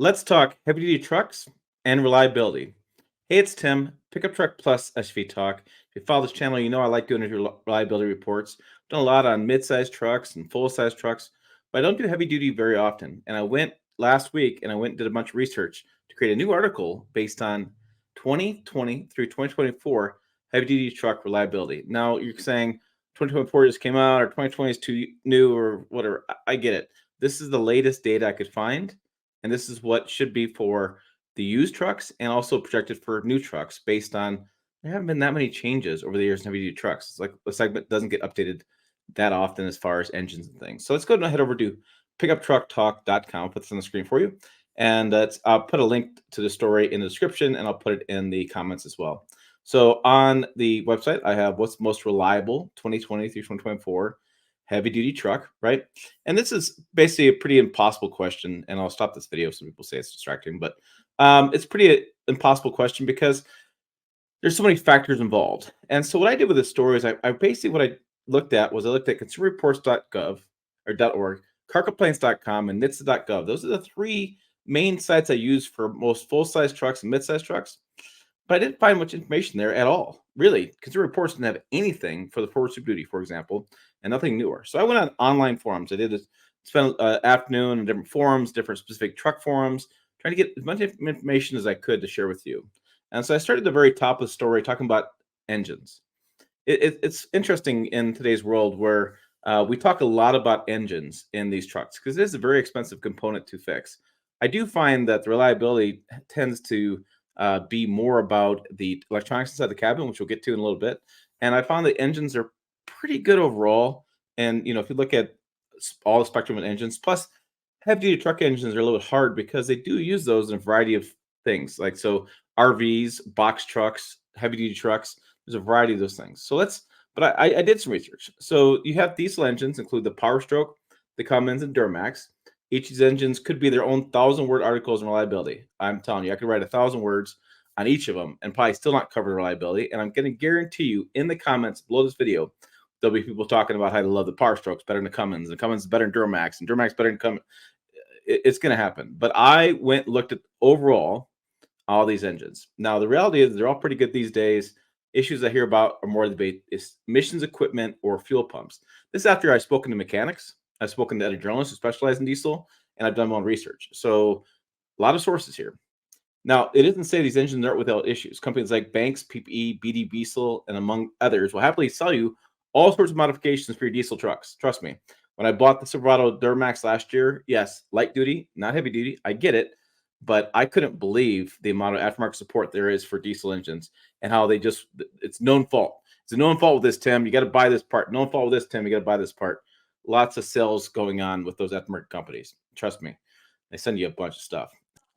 Let's talk heavy duty trucks and reliability. Hey, it's Tim, Pickup Truck Plus SUV Talk. If you follow this channel, you know I like doing reliability reports. Done a lot on mid-sized trucks and full-size trucks, but I don't do heavy duty very often. And I went last week and I went and did a bunch of research to create a new article based on 2020 through 2024 heavy duty truck reliability. Now you're saying 2024 just came out or 2020 is too new or whatever. I get it. This is the latest data I could find, and this is what should be for the used trucks and also projected for new trucks based on there haven't been that many changes over the years in heavy duty trucks. It's like the segment doesn't get updated that often as far as engines and things. So let's go ahead and head over to pickuptrucktalk.com. I'll put this on the screen for you. And I'll put a link to the story in the description and I'll put it in the comments as well. So on the website, I have what's most reliable 2020 through 2024 heavy duty truck, right? And this is basically a pretty impossible question. And I'll stop this video. Some people say it's distracting, but it's pretty impossible question because there's so many factors involved. And so what I did with this story is I basically what I looked at was I looked at consumerreports.gov or .org, carcomplaints.com, and NHTSA.gov. Those are the three main sites I use for most full-size trucks and mid-size trucks. But I didn't find much information there at all. Really, Consumer Reports didn't have anything for the Ford Super Duty, for example, and nothing newer. So I went on online forums. I did spend afternoon in different forums, different specific truck forums, trying to get as much information as I could to share with you. And so I started at the very top of the story talking about engines. It's interesting in today's world where we talk a lot about engines in these trucks because it is a very expensive component to fix. I do find that the reliability tends to be more about the electronics inside the cabin, which we'll get to in a little bit. And I found the engines are pretty good overall. And if you look at all the spectrum of engines, plus heavy duty truck engines are a little bit hard because they do use those in a variety of things. Like so RVs, box trucks, heavy duty trucks. There's a variety of those things. So but I did some research. So you have diesel engines, include the Power Stroke, the Cummins, and Duramax. Each of these engines could be their own 1,000-word articles on reliability. I'm telling you, I could write 1,000 words on each of them and probably still not cover the reliability. And I'm going to guarantee you in the comments below this video, there'll be people talking about how they love the Power Strokes better than the Cummins, and Cummins is better than Duramax, and Duramax better than Cummins. It's going to happen. But I went and looked at overall all these engines. Now, the reality is they're all pretty good these days. Issues I hear about are more debate is emissions equipment or fuel pumps. This is after I've spoken to mechanics. I've spoken to other journalists who specialize in diesel, and I've done my own research. So a lot of sources here. Now, it doesn't say these engines aren't without issues. Companies like Banks, PPE, BD Diesel, and among others will happily sell you all sorts of modifications for your diesel trucks. Trust me. When I bought the Silverado Duramax last year, yes, light duty, not heavy duty. I get it. But I couldn't believe the amount of aftermarket support there is for diesel engines and how it's known fault. It's a known fault with this, Tim. You got to buy this part. Known fault with this, Tim. You got to buy this part. Lots of sales going on with those aftermarket companies. Trust me. They send you a bunch of stuff.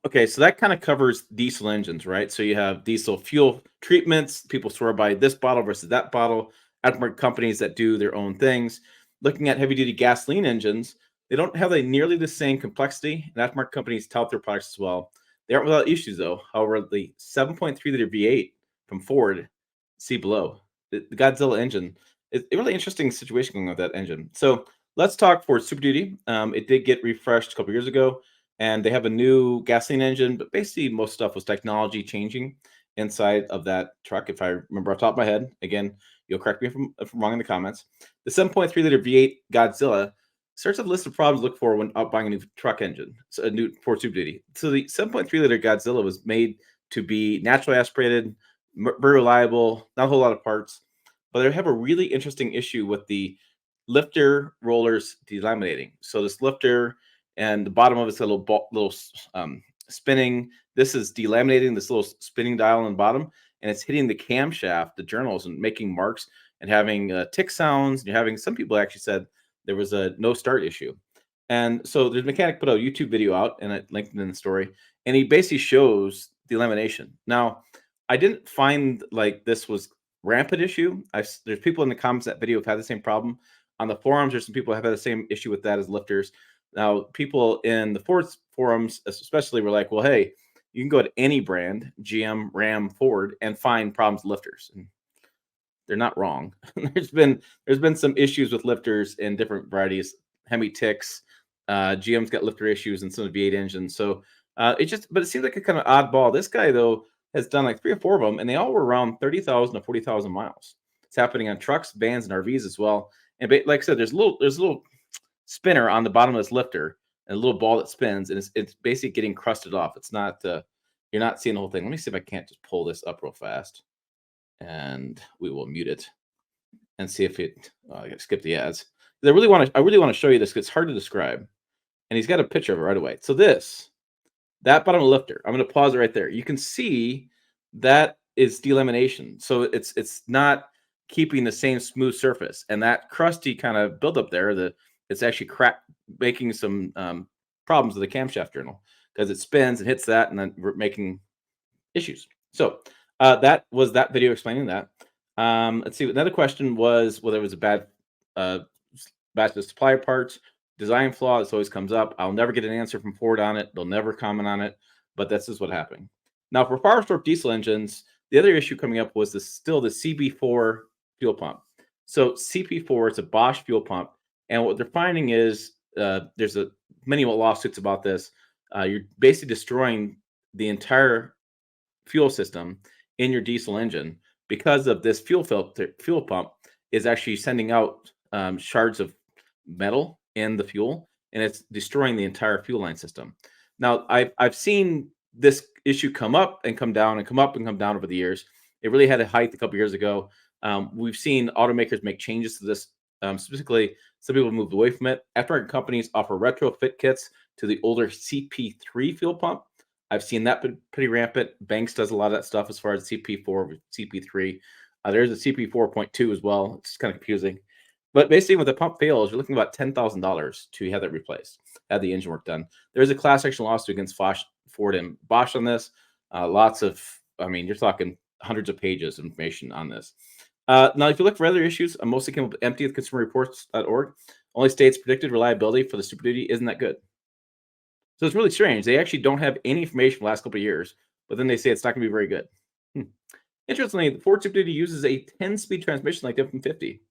Okay, so that kind of covers diesel engines, right? So you have diesel fuel treatments. People swear by this bottle versus that bottle. Aftermarket companies that do their own things. Looking at heavy-duty gasoline engines, they don't have nearly the same complexity, and aftermarket companies tout their products as well. They aren't without issues, though. However, the 7.3-liter V8 from Ford, see below, the Godzilla engine, it's a really interesting situation going on with that engine. So let's talk Ford Super Duty. It did get refreshed a couple years ago, and they have a new gasoline engine, but basically most stuff was technology changing inside of that truck, if I remember off the top of my head. Again, you'll correct me if I'm wrong in the comments. The 7.3-liter V8 Godzilla starts with a list of problems to look for when out buying a new truck engine, so a new Ford Super Duty. So the 7.3-liter Godzilla was made to be naturally aspirated, very reliable, not a whole lot of parts, but they have a really interesting issue with the lifter rollers delaminating. So this lifter and the bottom of it's a little spinning. This is delaminating this little spinning dial on the bottom, and it's hitting the camshaft, the journals, and making marks and having tick sounds. And you're having some people actually said there was a no start issue. And so the mechanic put a YouTube video out, and I linked it in the story, and he basically shows the lamination. Now, I didn't find like this was rampant issue. There's people in the comments that video have had the same problem. On the forums, there's some people who have had the same issue with that as lifters. Now, people in the Ford forums especially were like, well, hey, you can go to any brand, GM, Ram, Ford, and find problems with lifters. And they're not wrong. there's been some issues with lifters in different varieties. Hemi ticks, GM's got lifter issues in some of the V8 engines. So But it seems like a kind of oddball. This guy though has done like 3 or 4 of them, and they all were around 30,000 to 40,000 miles. It's happening on trucks, vans, and RVs as well. And like I said, there's a little spinner on the bottom of this lifter and a little ball that spins, and it's basically getting crusted off. It's not you're not seeing the whole thing. Let me see if I can't just pull this up real fast, and we will mute it and see if it. Oh, I gotta skip the ads. I really want to show you this because it's hard to describe. And he's got a picture of it right away. So that bottom lifter, I'm going to pause it right there. You can see that is delamination. So it's not keeping the same smooth surface, and that crusty kind of buildup there, it's actually crack making some problems with the camshaft journal because it spins and hits that, and then we're making issues. So that was that video explaining that. Let's see. Another question was whether it was a bad uh, batch of supplier parts, design flaw. This always comes up. I'll never get an answer from Ford on it. They'll never comment on it, but this is what happened. Now, for power stroke diesel engines, the other issue coming up was still the CB4 fuel pump. So CP4 is a Bosch fuel pump, and what they're finding is there's many lawsuits about this. You're basically destroying the entire fuel system in your diesel engine because of this fuel pump is actually sending out shards of metal in the fuel, and it's destroying the entire fuel line system. Now, I've seen this issue come up and come down and come up and come down over the years. It really had a height a couple years ago. We've seen automakers make changes to this. Specifically, some people moved away from it. Aftermarket companies offer retrofit kits to the older CP3 fuel pump. I've seen that pretty rampant. Banks does a lot of that stuff as far as CP4 with CP3. There's a CP4.2 as well. It's kind of confusing. But basically, when the pump fails, you're looking at about $10,000 to have that replaced, have the engine work done. There's a class action lawsuit against Ford and Bosch on this. You're talking hundreds of pages of information on this. Now, if you look for other issues, I mostly came up with empty at consumerreports.org. Only states predicted reliability for the Super Duty isn't that good. So it's really strange. They actually don't have any information for the last couple of years, but then they say it's not going to be very good. Interestingly, the Ford Super Duty uses a 10-speed transmission like the F-150.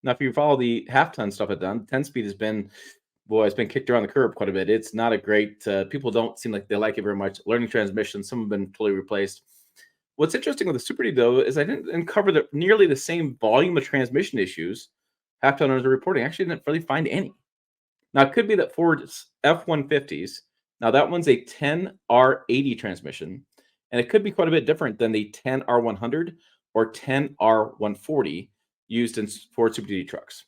Now, if you follow the half-ton stuff I've done, 10-speed has been, it's been kicked around the curb quite a bit. It's not a great, people don't seem like they like it very much. Learning transmission, some have been totally replaced. What's interesting with the Super Duty, though, is I didn't uncover nearly the same volume of transmission issues half-ton owners are reporting. I actually didn't really find any. Now, it could be that Ford's F-150s, now that one's a 10R80 transmission, and it could be quite a bit different than the 10R100 or 10R140 used in Ford Super Duty trucks.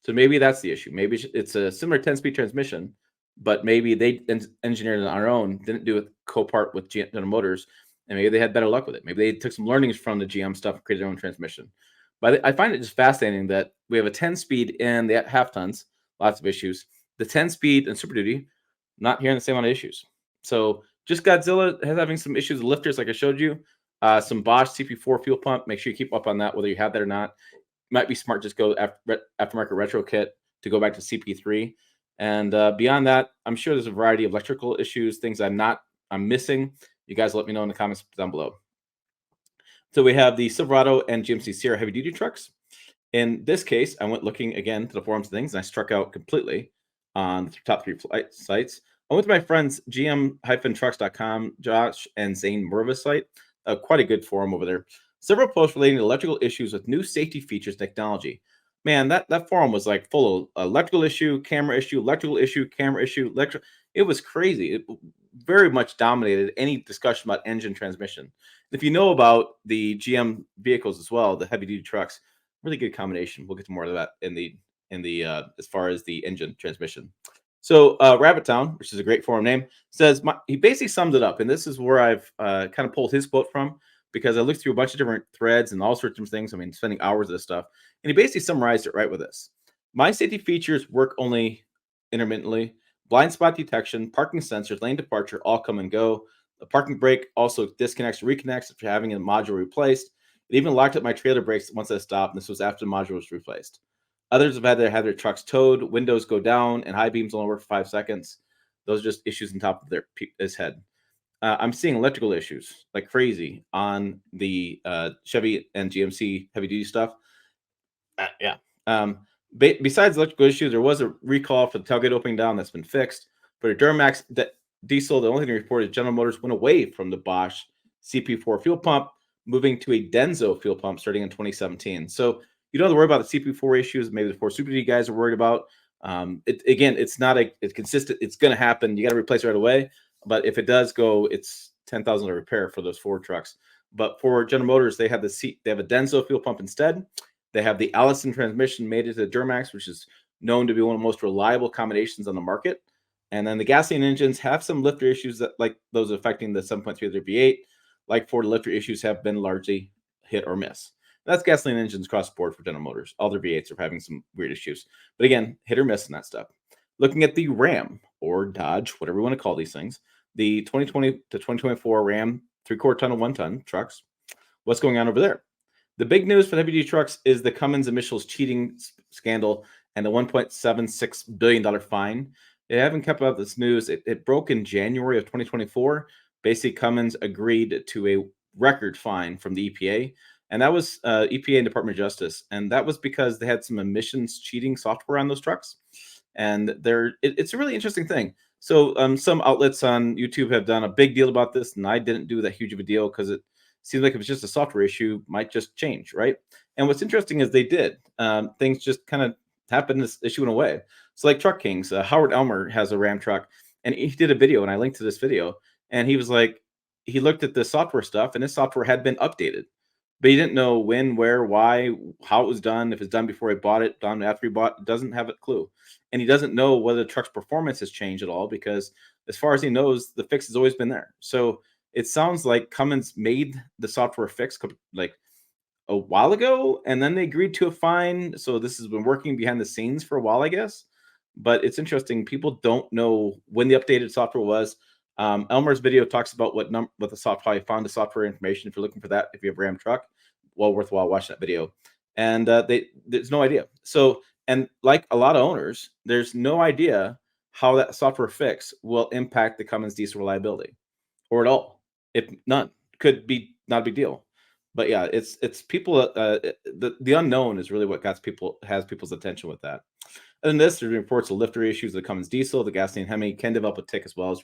So maybe that's the issue. Maybe it's a similar 10-speed transmission, but maybe they engineered it on their own, didn't do a co-part with General Motors, and maybe they had better luck with it. Maybe they took some learnings from the GM stuff and created their own transmission. But I find it just fascinating that we have a 10-speed in the half tons, lots of issues. The 10-speed and Super Duty, not hearing the same amount of issues. So just Godzilla has having some issues with lifters, like I showed you. Some Bosch CP4 fuel pump. Make sure you keep up on that, whether you have that or not. Might be smart just go aftermarket retro kit to go back to CP3. And beyond that, I'm sure there's a variety of electrical issues, things I'm missing. You guys let me know in the comments down below. So we have the Silverado and GMC Sierra heavy duty trucks. In this case, I went looking again to the forums and things, and I struck out completely on the top 3 sites. I went to my friends gm-trucks.com, Josh and Zane Mervis site. Quite a good forum over there. Several posts relating to electrical issues with new safety features technology. Man, that forum was like full of electrical issue, camera issue, electrical issue, camera issue, It was crazy. It very much dominated any discussion about engine transmission. If you know about the GM vehicles as well, the heavy duty trucks, really good combination. We'll get to more of that in the as far as the engine transmission. So Rabbit Town, which is a great forum name, says he basically summed it up, and this is where I've kind of pulled his quote from, because I looked through a bunch of different threads and all sorts of things. I mean, spending hours of this stuff, and he basically summarized it right with this: my safety features work only intermittently. Blind spot detection, parking sensors, lane departure all come and go. The parking brake also disconnects and reconnects if you're having a module replaced. It even locked up my trailer brakes once I stopped, and this was after the module was replaced. Others have had their trucks towed, windows go down, and high beams only work for 5 seconds. Those are just issues on top of his head. I'm seeing electrical issues like crazy on the Chevy and GMC heavy duty stuff. Yeah. Besides electrical issues, there was a recall for the tailgate opening down that's been fixed. But a Duramax diesel, the only thing reported is General Motors went away from the Bosch CP4 fuel pump, moving to a Denso fuel pump starting in 2017. So you don't have to worry about the CP4 issues. Maybe the four Super D guys are worried about. Again, it's not it's consistent. It's going to happen. You got to replace it right away. But if it does go, it's 10,000 to repair for those Ford trucks. But for General Motors, they have they have a Denso fuel pump instead. They have the Allison transmission made into the Duramax, which is known to be one of the most reliable combinations on the market. And then the gasoline engines have some lifter issues that, like those affecting the 7.3-liter V8, like Ford lifter issues have been largely hit or miss. That's gasoline engines across the board for General Motors. All their V8s are having some weird issues. But again, hit or miss in that stuff. Looking at the Ram or Dodge, whatever you want to call these things, the 2020 to 2024 Ram 3/4 ton and 1 ton trucks. What's going on over there? The big news for the heavy duty trucks is the Cummins emissions cheating scandal and the $1.76 billion fine. They haven't kept up this news. It broke in January of 2024. Basically, Cummins agreed to a record fine from the EPA, and that was EPA and Department of Justice, and that was because they had some emissions cheating software on those trucks, and it's a really interesting thing. So some outlets on YouTube have done a big deal about this, and I didn't do that huge of a deal because it seems like it was just a software issue, might just change, right? And what's interesting is they did. Things just kind of happened. This issue went away. So like Truck Kings, Howard Elmer has a Ram truck, and he did a video, and I linked to this video, and he was like, he looked at the software stuff, and this software had been updated, but he didn't know when, where, why, how it was done. If it's done before he bought it, done after he bought, doesn't have a clue, and he doesn't know whether the truck's performance has changed at all because, as far as he knows, the fix has always been there. So it sounds like Cummins made the software fix like a while ago, and then they agreed to a fine. So this has been working behind the scenes for a while, I guess. But it's interesting. People don't know when the updated software was. Elmer's video talks about what the software, how he found the software information. If you're looking for that, if you have a Ram truck, well worthwhile watch that video. And there's no idea. So, and like a lot of owners, there's no idea how that software fix will impact the Cummins diesel reliability or at all. If none, could be not a big deal. But yeah, it's people. The unknown is really what has people's attention with that. And then this, there's reports of lifter issues that Cummins diesel, the gasoline Hemi can develop a tick as well as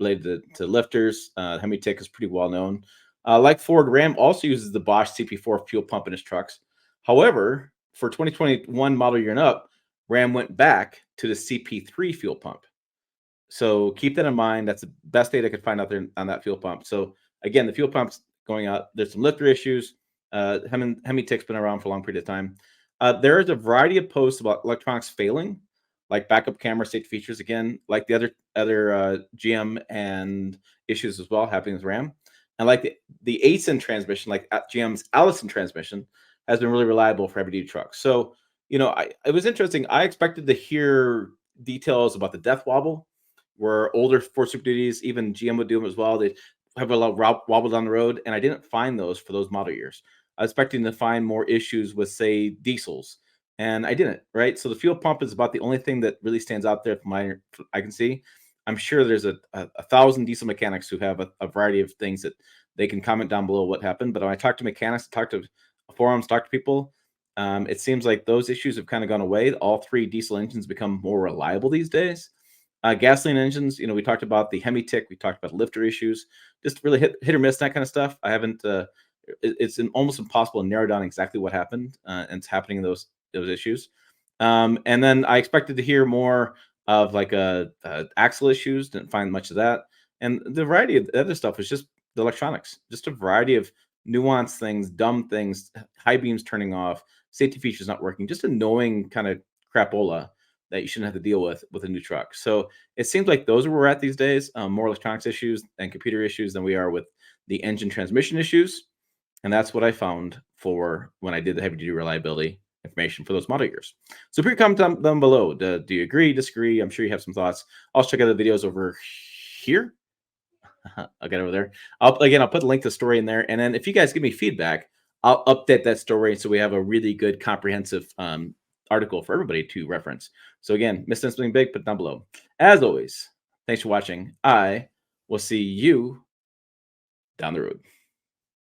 related to lifters. Hemi tick is pretty well known. Like Ford, Ram also uses the Bosch CP4 fuel pump in its trucks. However, for 2021 model year and up, Ram went back to the CP3 fuel pump. So keep that in mind. That's the best data I could find out there on that fuel pump. So again, the fuel pump's going out. There's some lifter issues. Hemi tick's been around for a long period of time. There is a variety of posts about electronics failing, like backup camera safety features. Again, like the other GM and issues as well happening with RAM. And like the ASIN transmission, like GM's Allison transmission, has been really reliable for heavy duty trucks. So it was interesting. I expected to hear details about the death wobble, where older Ford Super Duties, even GM would do them as well. They have a lot of wobble down the road, and I didn't find those for those model years. I was expecting to find more issues with, say, diesels, and I didn't. Right, so the fuel pump is about the only thing that really stands out there from I can see. I'm sure there's a thousand diesel mechanics who have a variety of things that they can comment down below what happened. But when I talk to mechanics, talk to forums, talk to people, it seems like those issues have kind of gone away. All three diesel engines become more reliable these days. Gasoline engines, we talked about the Hemi tick, we talked about lifter issues, just really hit or miss, that kind of stuff. I haven't. It's almost impossible to narrow down exactly what happened, and it's happening in those issues. And then I expected to hear more of like axle issues. Didn't find much of that, and the variety of the other stuff was just the electronics, just a variety of nuanced things, dumb things, high beams turning off, safety features not working, just annoying kind of crapola that you shouldn't have to deal with a new truck. So it seems like those are where we're at these days, more electronics issues and computer issues than we are with the engine transmission issues. And that's what I found for when I did the heavy duty reliability information for those model years. So put your comment down below. Do you agree, disagree? I'm sure you have some thoughts. I'll check out the videos over here. I'll get over there. I'll put the link to the story in there. And then if you guys give me feedback, I'll update that story so we have a really good comprehensive article for everybody to reference. So again, miss something big, put it down below. As always, thanks for watching. I will see you down the road.